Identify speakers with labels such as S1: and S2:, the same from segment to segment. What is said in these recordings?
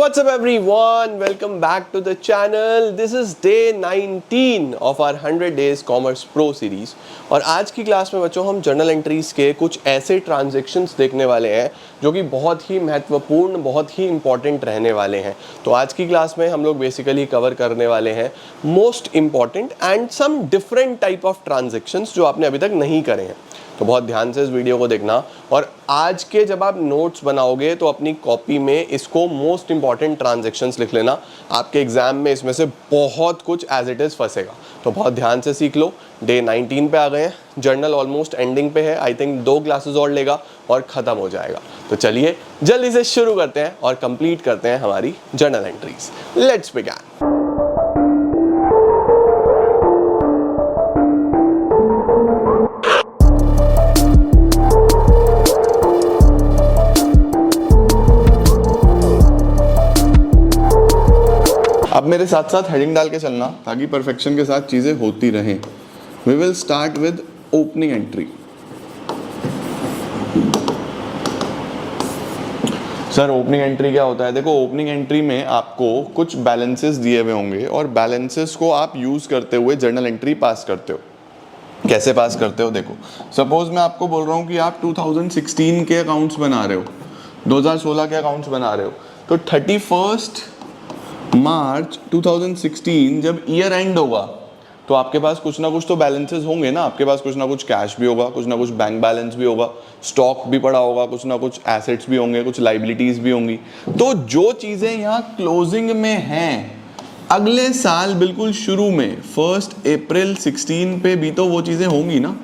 S1: What's up everyone? Welcome back to the channel. This is day 19 of our 100 days Commerce Pro series. और आज की class में बच्चों हम जर्नल एंट्रीज के कुछ ऐसे ट्रांजैक्शंस देखने वाले हैं जो कि बहुत ही महत्वपूर्ण, बहुत ही इंपॉर्टेंट रहने वाले हैं। तो आज की क्लास में हम लोग बेसिकली कवर करने वाले हैं most important and some different type of transactions जो आपने अभी तक नहीं करे हैं। तो बहुत ध्यान से इस वीडियो को देखना और आज के जब आप नोट्स बनाओगे तो अपनी कॉपी में इसको मोस्ट इंपॉर्टेंट ट्रांजैक्शंस लिख लेना। आपके एग्जाम में इसमें से बहुत कुछ एज इट इज़ फंसेगा, तो बहुत ध्यान से सीख लो। डे 19 पे आ गए हैं, जर्नल ऑलमोस्ट एंडिंग पे है। आई थिंक 2 क्लासेस और लेगा और ख़त्म हो जाएगा। तो चलिए जल्दी से शुरू करते हैं और कंप्लीट करते हैं हमारी जर्नल एंट्रीज। Let's begin. अब मेरे साथ साथ हेडिंग डाल के चलना ताकि परफेक्शन के साथ चीज़ें होती रहें। We will start with opening entry. Sir opening entry क्या होता है? देखो, ओपनिंग एंट्री में आपको कुछ बैलेंसेस दिए हुए होंगे और बैलेंसेस को आप यूज़ करते हुए जर्नल एंट्री पास करते हो। कैसे पास करते हो? देखो, सपोज मैं आपको बोल रहा हूँ कि आप 2016 के अकाउंट्स बना रहे हो, 2016 के अकाउंट्स बना रहे हो, तो 31 मार्च 2016 जब ईयर एंड होगा तो आपके पास कुछ ना कुछ तो बैलेंसेस होंगे ना। आपके पास कुछ ना कुछ कैश भी होगा, कुछ ना कुछ बैंक बैलेंस भी होगा, स्टॉक भी पड़ा होगा, कुछ ना कुछ एसेट्स भी होंगे, कुछ लाइबिलिटीज भी होंगी। तो जो चीज़ें यहाँ क्लोजिंग में हैं, अगले साल बिल्कुल शुरू में 1 अप्रैल 16 पे भी तो वो चीज़ें होंगी ना।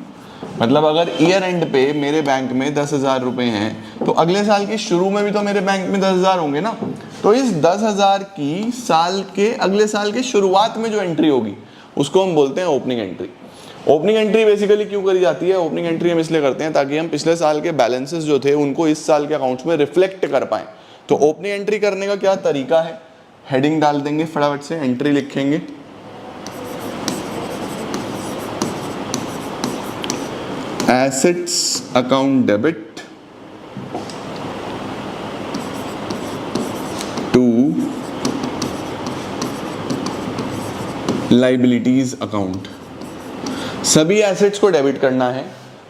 S1: मतलब अगर ईयर एंड पे मेरे बैंक में 10,000 रुपये हैं तो अगले साल के शुरू में भी तो मेरे बैंक में 10,000 होंगे ना। तो इस 10,000 की साल के अगले साल के शुरुआत में जो एंट्री होगी उसको हम बोलते हैं opening entry. Opening entry basically क्यों करी जाती है? ओपनिंग एंट्री हम इसलिए करते हैं ताकि हम पिछले साल के बैलेंसेस जो थे उनको इस साल के अकाउंट्स में रिफ्लेक्ट कर पाएं। तो ओपनिंग एंट्री करने का क्या तरीका है? हेडिंग डाल देंगे, फटाफट से एंट्री लिखेंगे, assets account debit to liabilities account. सभी एसेट्स को डेबिट करना है,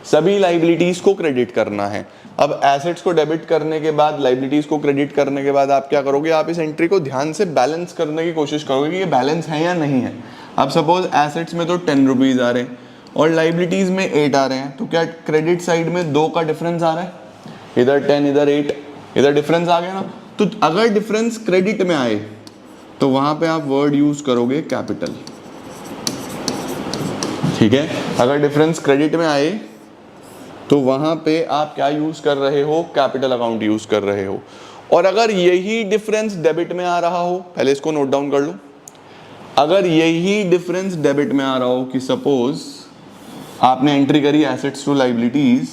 S1: सभी लाइबिलिटीज को क्रेडिट करना है। अब एसेट्स को डेबिट करने के बाद, लाइबिलिटीज को क्रेडिट करने के बाद आप क्या करोगे? आप इस एंट्री को ध्यान से बैलेंस करने की कोशिश करोगे कि ये बैलेंस है या नहीं है। अब सपोज एसेट्स में तो 10 रुपीज आ रहे हैं और लाइबिलिटीज में 8 आ रहे हैं, तो क्या क्रेडिट साइड में 2 का डिफरेंस आ रहा है? इधर 10 इधर 8, इधर डिफरेंस आ गया ना। तो अगर डिफरेंस क्रेडिट में आए तो वहां पे आप वर्ड यूज करोगे कैपिटल। ठीक है, अगर डिफरेंस क्रेडिट में आए तो वहां पे आप क्या यूज कर रहे हो? कैपिटल अकाउंट यूज कर रहे हो। और अगर यही डिफरेंस डेबिट में आ रहा हो, पहले इसको नोट डाउन कर लो, अगर यही डिफरेंस डेबिट में आ रहा हो कि सपोज आपने एंट्री करी एसेट्स टू लाइबिलिटीज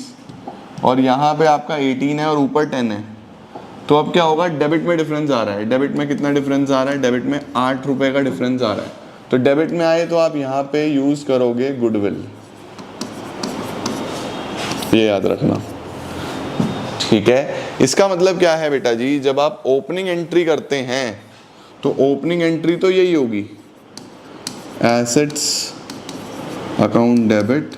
S1: और यहाँ पे आपका 18 है और ऊपर 10 है, तो अब क्या होगा? डेबिट में डिफरेंस आ रहा है। डेबिट में कितना डिफरेंस आ रहा है? डेबिट में 8 रुपए का डिफरेंस आ रहा है। तो डेबिट में आए तो आप यहाँ पे यूज करोगे गुडविल, ये याद रखना। ठीक है, इसका मतलब क्या है बेटा जी? जब आप ओपनिंग एंट्री करते हैं तो ओपनिंग एंट्री तो यही होगी, assets account debit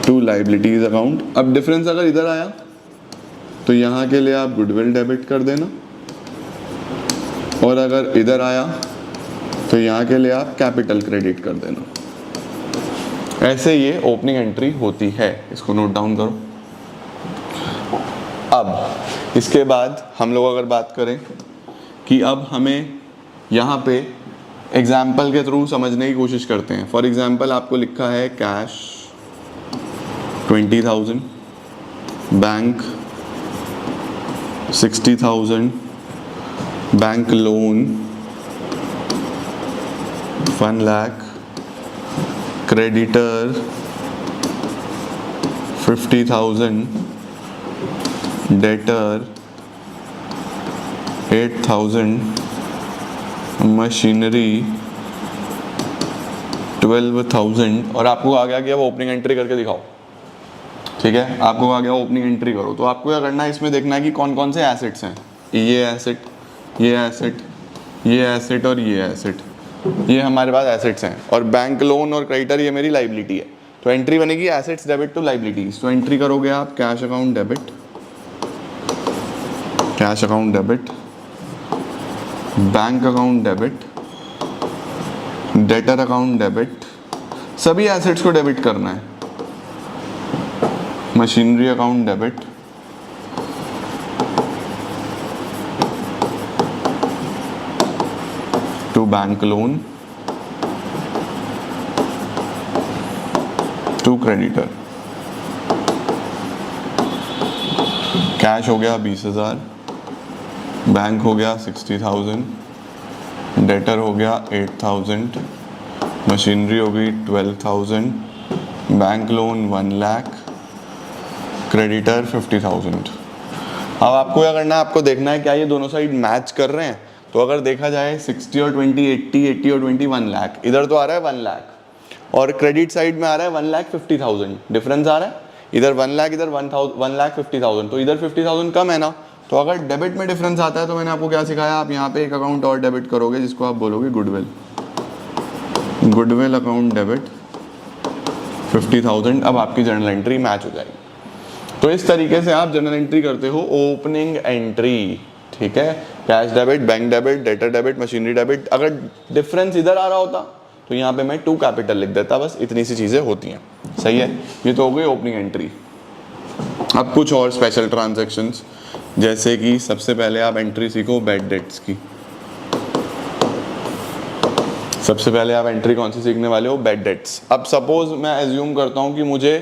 S1: to liabilities account. अब डिफरेंस अगर इधर आया तो यहाँ के लिए आप गुडविल डेबिट कर देना, और अगर इधर आया तो यहाँ के लिए आप कैपिटल क्रेडिट कर देना। ऐसे ये ओपनिंग एंट्री होती है, इसको नोट डाउन करो। अब इसके बाद हम लोग अगर बात करें कि अब हमें यहाँ पे एग्जाम्पल के थ्रू समझने की कोशिश करते हैं। फॉर एग्जाम्पल आपको लिखा है cash 20,000, bank 60,000, bank loan 1 lakh, creditor 50,000, debtor 8,000, machinery 12,000। और आपको आ गया कि अब ओपनिंग एंट्री करके दिखाओ। ठीक है, आपको कहा गया ओपनिंग एंट्री करो, तो आपको क्या करना है, इसमें देखना है कि कौन कौन से एसेट्स हैं। ये एसेट, ये एसेट, ये एसेट और ये एसेट, ये हमारे पास एसेट्स हैं, और बैंक लोन और क्रेडिटर ये मेरी लाइबिलिटी है। तो एंट्री बनेगी एसेट्स डेबिट टू लाइबिलिटीज। तो एंट्री करोगे आप cash account debit, cash account debit, bank account debit, debtor account debit, सभी एसेट्स को डेबिट करना है। Machinery account debit, to bank loan, to creditor. Cash हो गया 20,000, बैंक हो गया 60,000, डेटर हो गया 8,000, मशीनरी हो गई 12,000, बैंक लोन 1 लाख, क्रेडिटर 50,000। अब आपको क्या करना है, आपको देखना है क्या ये दोनों साइड मैच कर रहे हैं। तो अगर देखा जाए 60 और 20 80, 80 और 20 1 लाख, इधर तो आ रहा है 1 लाख, और क्रेडिट साइड में आ रहा है 1,50,000, डिफरेंस आ रहा है, इधर 1 लाख, इधर 1,50,000, तो इधर 50,000 कम है ना। तो अगर डेबिट में डिफरेंस आता है तो मैंने आपको क्या सिखाया, आप यहाँ पे एक अकाउंट और डेबिट करोगे जिसको आप बोलोगे गुडविल, गुडविल अकाउंट डेबिट 50,000। अब आपकी जर्नल एंट्री मैच हो जाएगी। तो इस तरीके से आप जर्नल एंट्री करते हो ओपनिंग एंट्री, ठीक है। Cash debit, bank debit, debtor debit, machinery debit. अगर डिफरेंस इधर आ रहा होता तो यहाँ पे मैं 2 कैपिटल लिख देता, बस इतनी सी चीज़ें होती हैं, सही है। ये तो हो गई ओपनिंग एंट्री। अब कुछ और स्पेशल ट्रांजैक्शंस, जैसे कि सबसे पहले आप एंट्री सीखो बैड डेट्स की। सबसे पहले आप एंट्री कौन सी सीखने वाले हो, बैड डेट्स। अब सपोज मैं एज्यूम करता हूँ कि मुझे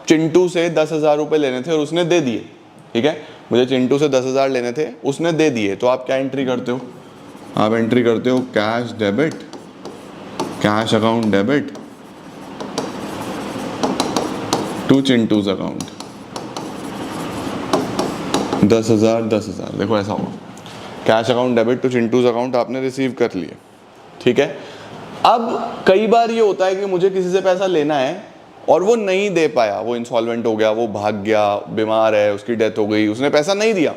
S1: चिंटू से 10,000 रुपये लेने थे और उसने दे दिए, ठीक है। मुझे चिंटू से 10,000 लेने थे, उसने दे दिए, तो आप क्या एंट्री करते हो, आप एंट्री करते हो cash debit, cash account debit to Chintu's account, 10,000 10,000। देखो ऐसा होगा, cash account debit to Chintu's account आपने रिसीव कर लिए, ठीक है। अब कई बार ये होता है कि मुझे किसी से पैसा लेना है और वो नहीं दे पाया, वो इंसॉल्वेंट हो गया, वो भाग गया, बीमार है, उसकी डेथ हो गई, उसने पैसा नहीं दिया।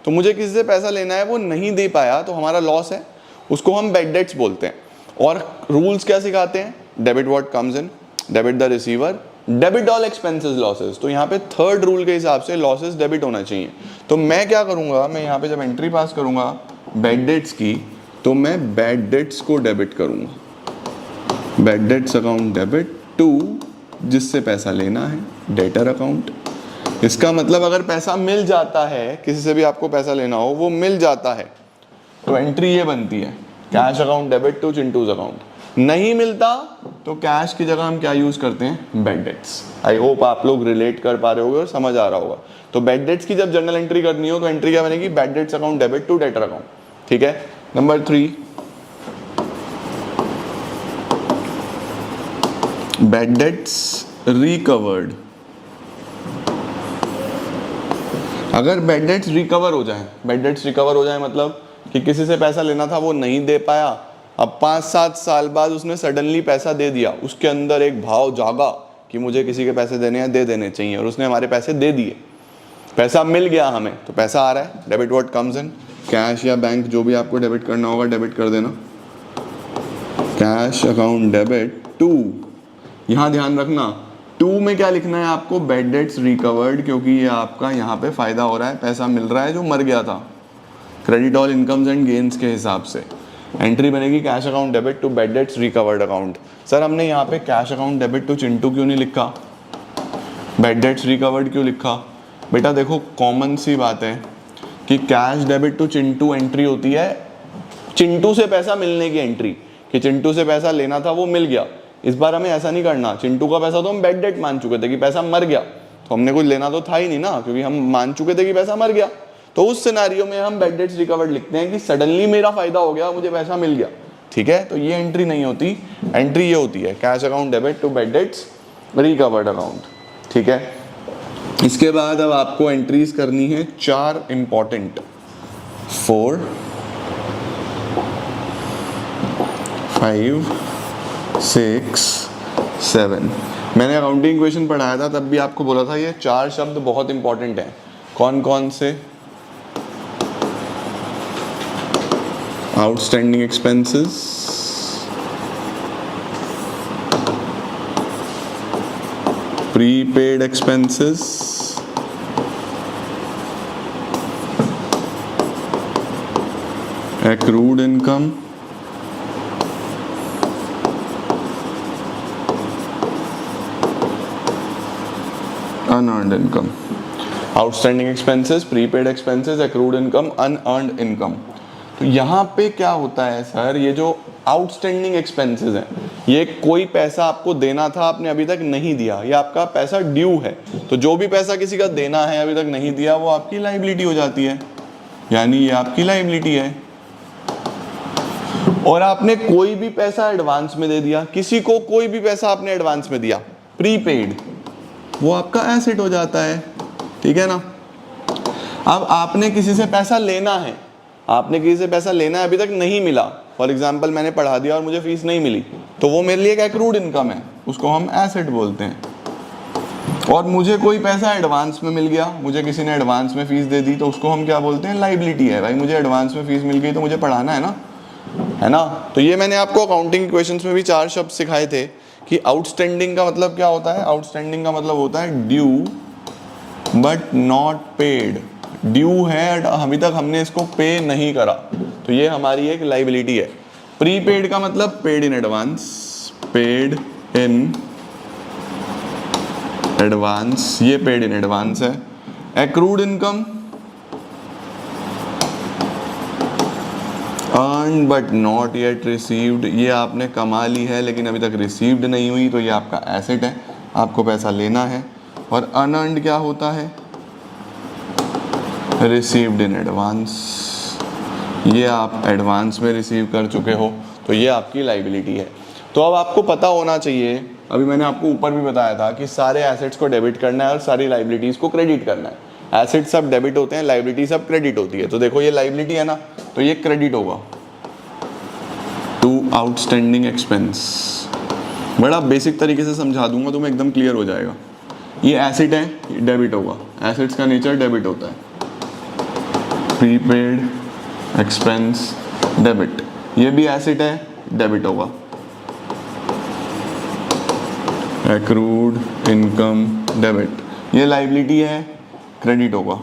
S1: तो मुझे किसी से पैसा लेना है, वो नहीं दे पाया, तो हमारा लॉस है, उसको हम बैड डेट्स बोलते हैं। और रूल्स क्या सिखाते हैं, debit what comes in, debit the receiver, debit all expenses losses. तो यहाँ पे थर्ड रूल के हिसाब से लॉसेस डेबिट होना चाहिए। तो मैं क्या करूँगा, मैं यहाँ पे जब एंट्री पास करूँगा बैड डेट्स की, तो मैं बैड डेट्स को डेबिट करूँगा, bad debts account debit to जिससे पैसा लेना है, डेटर अकाउंट। इसका मतलब अगर पैसा मिल जाता है, किसी से भी आपको पैसा लेना हो, वो मिल जाता है, तो एंट्री ये बनती है cash account debit to Chintu's account. नहीं मिलता तो कैश की जगह हम क्या यूज करते हैं, बैड डेट्स। आई होप आप लोग रिलेट कर पा रहे होगे और समझ आ रहा होगा। तो बैड डेट्स की जब जर्नल एंट्री करनी हो तो एंट्री क्या बनेगी, bad debts account debit to debtor account, ठीक है। Number 3, bad debts recovered. अगर बैड डेट्स रिकवर हो जाए, बैड डेट्स रिकवर हो जाए मतलब कि किसी से पैसा लेना था, वो नहीं दे पाया, अब 5-7 साल बाद उसने सडनली पैसा दे दिया, उसके अंदर एक भाव जागा कि मुझे किसी के पैसे देने हैं, दे देने चाहिए, और उसने हमारे पैसे दे दिए, पैसा मिल गया हमें, तो पैसा आ रहा है, debit what comes in, cash या बैंक जो भी आपको डेबिट करना होगा डेबिट कर देना, कैश अकाउंट डेबिट टू, यहाँ ध्यान रखना 2 में क्या लिखना है आपको, बैड डेट्स रिकवर्ड, क्योंकि ये आपका यहाँ पे फायदा हो रहा है, पैसा मिल रहा है जो मर गया था, credit all incomes and gains के हिसाब से। एंट्री बनेगी cash account debit to bad debts recovered account. Sir हमने यहाँ पे cash account debit to Chintu क्यों नहीं लिखा, बैड डेट्स रिकवर्ड क्यों लिखा? बेटा देखो कॉमन सी बात है कि cash debit to Chintu entry होती है चिंटू से पैसा मिलने की एंट्री, कि चिंटू से पैसा लेना था वो मिल गया। इस बार हमें ऐसा नहीं करना, चिंटू का पैसा तो हम बैड डेट मान चुके थे कि पैसा मर गया, तो हमने कुछ लेना तो था ही नहीं ना, क्योंकि हम मान चुके थे कि पैसा मर गया। तो उस सिनेरियो में हम बैड डेट्स रिकवर्ड लिखते हैं कि सडनली मेरा फायदा हो गया, मुझे पैसा मिल गया, ठीक है। तो ये एंट्री नहीं होती, एंट्री ये होती है cash account debit to bad debts recovered account, ठीक है। इसके बाद अब आपको एंट्रीज करनी है 4 इंपॉर्टेंट, 4, 5, 6, 7। मैंने अकाउंटिंग इक्वेशन पढ़ाया था, तब भी आपको बोला था ये 4 शब्द बहुत इंपॉर्टेंट हैं। कौन कौन से? Outstanding expenses, prepaid expenses, accrued income, unearned income. Outstanding expenses, prepaid expenses, accrued income, unearned income. तो यहाँ पे क्या होता है सर, ये जो आउटस्टैंडिंग एक्सपेंसेस हैं, ये कोई पैसा आपको देना था, आपने अभी तक नहीं दिया, ये आपका पैसा ड्यू है। तो जो भी पैसा किसी का देना है अभी तक नहीं दिया, वो आपकी लायबिलिटी हो जाती है, यानी ये आपकी लायबिलिटी है। और आपने कोई भी पैसा एडवांस में दे दिया, किसी को कोई भी पैसा आपने एडवांस में दिया, प्रीपेड, वो आपका एसेट हो जाता है, ठीक है ना। अब आपने किसी से पैसा लेना है, आपने किसी से पैसा लेना है, अभी तक नहीं मिला, फॉर एग्जांपल मैंने पढ़ा दिया और मुझे फीस नहीं मिली, तो वो मेरे लिए एक एक्रूड इनकम है, उसको हम एसेट बोलते हैं। और मुझे कोई पैसा एडवांस में मिल गया, मुझे किसी ने एडवांस में फीस दे दी, तो उसको हम क्या बोलते हैं? लायबिलिटी है। भाई मुझे एडवांस में फीस मिल गई तो मुझे पढ़ाना है ना। तो ये मैंने आपको अकाउंटिंग इक्वेशंस में भी 4 शब्द सिखाए थे कि आउटस्टैंडिंग का मतलब क्या होता है। आउटस्टैंडिंग का मतलब होता है due but not paid. Due है, अभी तक हमने इसको पे नहीं करा, तो ये हमारी एक लायबिलिटी है। प्रीपेड का मतलब paid in advance, paid in advance, ये पेड इन एडवांस है। Accrued income, earn but not yet received, ये आपने कमा ली है लेकिन अभी तक रिसीव्ड नहीं हुई, तो ये आपका एसेट है, आपको पैसा लेना है। और अनअर्न्ड क्या होता है? रिसीव्ड इन एडवांस, ये आप एडवांस में रिसीव कर चुके हो, तो ये आपकी लायबिलिटी है। तो अब आपको पता होना चाहिए, अभी मैंने आपको ऊपर भी बताया था कि सारे एसेट्स को डेबिट करना है और सारी लायबिलिटीज को क्रेडिट करना है। एसेट सब डेबिट होते हैं, लायबिलिटी सब क्रेडिट होती है। तो देखो ये लायबिलिटी है ना, तो ये क्रेडिट होगा टू आउटस्टैंडिंग एक्सपेंस। बड़ा बेसिक तरीके से समझा दूंगा तो मैं एकदम क्लियर हो जाएगा। ये एसेट है, ये डेबिट होगा, एसेट्स का नेचर डेबिट होता है। प्रीपेड एक्सपेंस डेबिट, ये भी एसेट है, डेबिट होगा। एक्रूड इनकम डेबिट, ये लायबिलिटी है, क्रेडिट होगा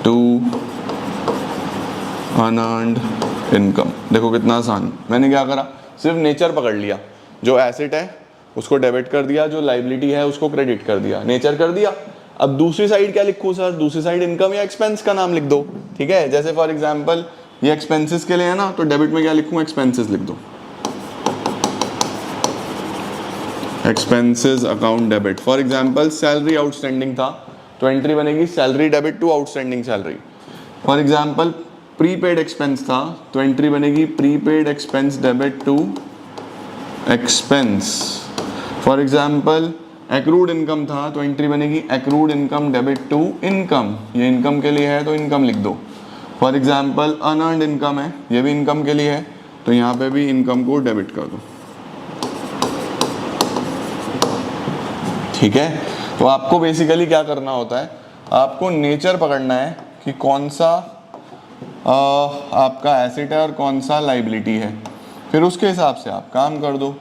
S1: टू अनअर्न्ड इनकम। देखो कितना आसान, मैंने क्या करा, सिर्फ नेचर पकड़ लिया, जो एसेट है उसको डेबिट कर दिया, जो लायबिलिटी है उसको क्रेडिट कर दिया, नेचर कर दिया। अब दूसरी साइड क्या लिखूं सर? दूसरी साइड इनकम या एक्सपेंस का नाम लिख दो, ठीक है। जैसे फॉर एग्जांपल ये एक्सपेंसेस के लिए है ना, तो डेबिट में क्या लिखूं? एक्सपेंसेस लिख दो, expenses account debit. For example salary outstanding था, तो एंट्री बनेगी salary debit to outstanding salary. For example prepaid expense था, तो एंट्री बनेगी prepaid expense debit to expense. For example accrued income था, तो एंट्री बनेगी accrued income debit to income, ये इनकम के लिए है तो इनकम लिख दो। फॉर एग्जांपल अनअर्न्ड इनकम है, ये भी इनकम के लिए है, तो यहाँ पे भी इनकम को डेबिट कर दो, ठीक है। तो आपको बेसिकली क्या करना होता है, आपको नेचर पकड़ना है कि कौन सा आपका एसेट है और कौन सा लायबिलिटी है, फिर उसके हिसाब से आप काम कर दो।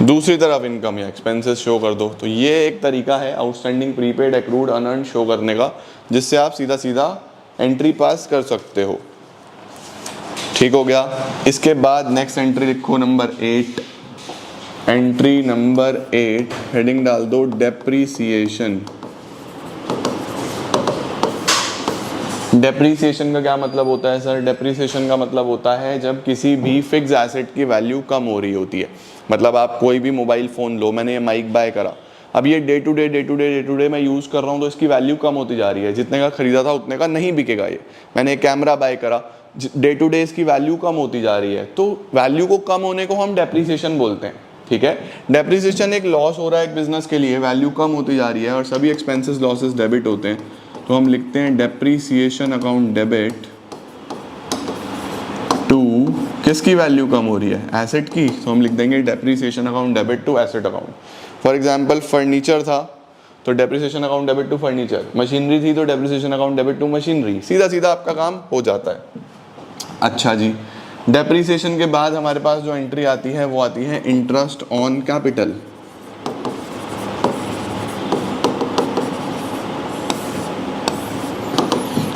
S1: दूसरी तरफ इनकम या एक्सपेंसेस शो कर दो। तो ये एक तरीका है outstanding, prepaid, accrued, unearned show करने का, जिससे आप सीधा सीधा एंट्री पास कर सकते हो, ठीक हो गया। इसके बाद नेक्स्ट एंट्री लिखो नंबर 8। एंट्री नंबर 8 हेडिंग डाल दो डेप्रीसिएशन। डेप्रीसिएशन का क्या मतलब होता है सर? डेप्रीसिएशन का मतलब होता है जब किसी भी फिक्स एसेट की वैल्यू कम हो रही होती है। मतलब आप कोई भी मोबाइल फ़ोन लो, मैंने ये माइक बाय करा, अब ये डे टू डे मैं यूज़ कर रहा हूँ, तो इसकी वैल्यू कम होती जा रही है, जितने का खरीदा था उतने का नहीं बिकेगा ये। मैंने कैमरा बाय करा, डे टू डे इसकी वैल्यू कम होती जा रही है, तो वैल्यू को कम होने को हम डेप्रीसिएशन बोलते हैं, ठीक है। डेप्रीसिएशन एक लॉस हो रहा है एक बिजनेस के लिए, वैल्यू कम होती जा रही है और सभी एक्सपेंसेस लॉसेस डेबिट होते हैं, तो हम लिखते हैं डेप्रीसिएशन अकाउंट डेबिट टू किसकी वैल्यू कम हो रही है? एसेट की, तो हम लिख देंगे depreciation account debit to asset account. For example furniture था तो depreciation account debit to furniture, machinery थी तो depreciation account debit to machinery, सीधा सीधा आपका काम हो जाता है। अच्छा जी, डेप्रीसिएशन के बाद हमारे पास जो एंट्री आती है वो आती है interest on capital.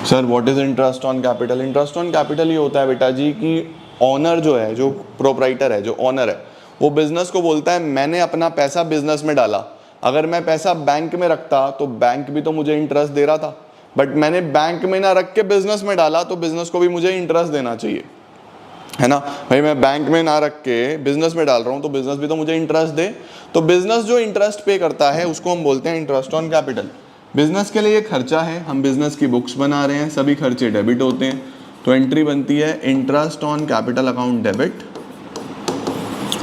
S1: Sir what is interest on capital? Interest on capital ये होता है बेटा जी कि ऑनर जो है, जो प्रोप्राइटर है, जो ऑनर है, वो बिजनेस को बोलता है मैंने अपना पैसा बिजनेस में डाला। अगर मैं पैसा बैंक में रखता तो बैंक भी तो मुझे इंटरेस्ट दे रहा था, बट मैंने बैंक में ना रख के बिजनेस में डाला तो बिजनेस को भी मुझे इंटरेस्ट देना चाहिए, है ना भाई। मैं बैंक में ना रख के बिजनेस में डाल रहा हूँ तो बिजनेस भी तो मुझे इंटरेस्ट दे। तो बिजनेस जो इंटरेस्ट पे करता है उसको हम बोलते हैं इंटरेस्ट ऑन कैपिटल। बिजनेस के लिए ये खर्चा है, हम बिजनेस की बुक्स बना रहे हैं, सभी खर्चे डेबिट होते हैं, तो एंट्री बनती है interest on capital account debit,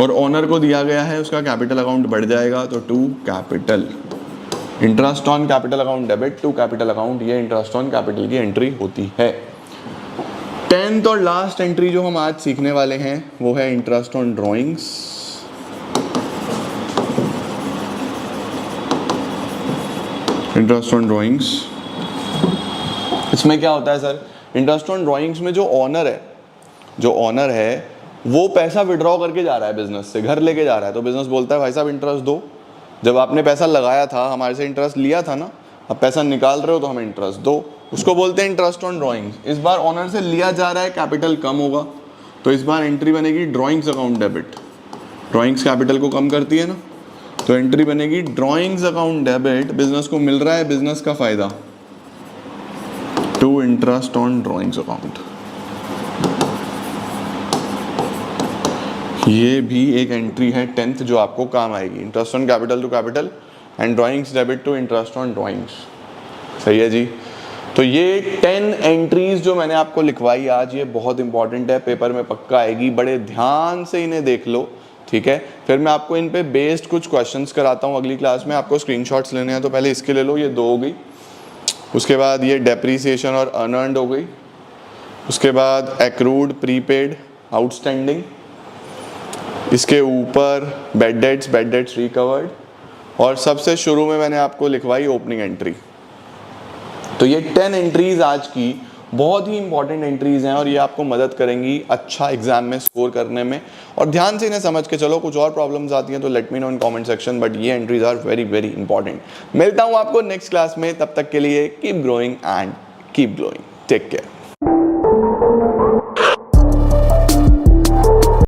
S1: और ओनर को दिया गया है उसका कैपिटल अकाउंट बढ़ जाएगा तो to capital. Interest on capital account debit to capital account, ये इंटरेस्ट ऑन कैपिटल की एंट्री होती है। 10th और लास्ट एंट्री जो हम आज सीखने वाले हैं वो है interest on drawings. Interest on drawings, इसमें क्या होता है सर? इंटरेस्ट ऑन ड्रॉइंग्स में जो ऑनर है वो पैसा विड्रॉ करके जा रहा है बिजनेस से, घर लेके जा रहा है, तो बिजनेस बोलता है भाई साहब इंटरेस्ट दो, जब आपने पैसा लगाया था हमारे से इंटरेस्ट लिया था ना, अब पैसा निकाल रहे हो तो हमें इंटरेस्ट दो, उसको बोलते हैं इंटरेस्ट ऑन ड्रॉइंग्स। इस बार ऑनर से लिया जा रहा है, कैपिटल कम होगा, तो इस बार एंट्री बनेगी drawings account debit. Drawings capital को कम करती है ना, तो एंट्री बनेगी ड्रॉइंग्स अकाउंट डेबिट, बिजनेस को मिल रहा है बिजनेस का फायदा, to interest on drawings account. ये भी एक एंट्री है 10th जो आपको काम आएगी, interest on capital to capital and drawings debit to interest on drawings. सही है जी। तो ये 10 एंट्रीज जो मैंने आपको लिखवाई आज, ये बहुत इंपॉर्टेंट है, पेपर में पक्का आएगी, बड़े ध्यान से इन्हें देख लो, ठीक है। फिर मैं आपको इन पे बेस्ड कुछ क्वेश्चंस कराता हूँ अगली क्लास में। आपको स्क्रीनशॉट्स लेने हैं तो पहले इसके ले लो, ये 2 हो गई। उसके बाद ये डेप्रीसिएशन और अनअर्न्ड हो गई। उसके बाद एक्रूड, प्रीपेड, आउटस्टैंडिंग। इसके ऊपर बैड डेट्स रिकवर्ड, और सबसे शुरू में मैंने आपको लिखवाई ओपनिंग एंट्री। तो ये 10 एंट्रीज आज की बहुत ही इंपॉर्टेंट एंट्रीज हैं और ये आपको मदद करेंगी अच्छा एग्जाम में स्कोर करने में। और ध्यान से इन्हें समझ के चलो, कुछ और प्रॉब्लम्स आती हैं तो let me know in comment section, but ये entries are very very important. मिलता हूँ आपको नेक्स्ट क्लास में, तब तक के लिए keep growing and keep glowing. Take care.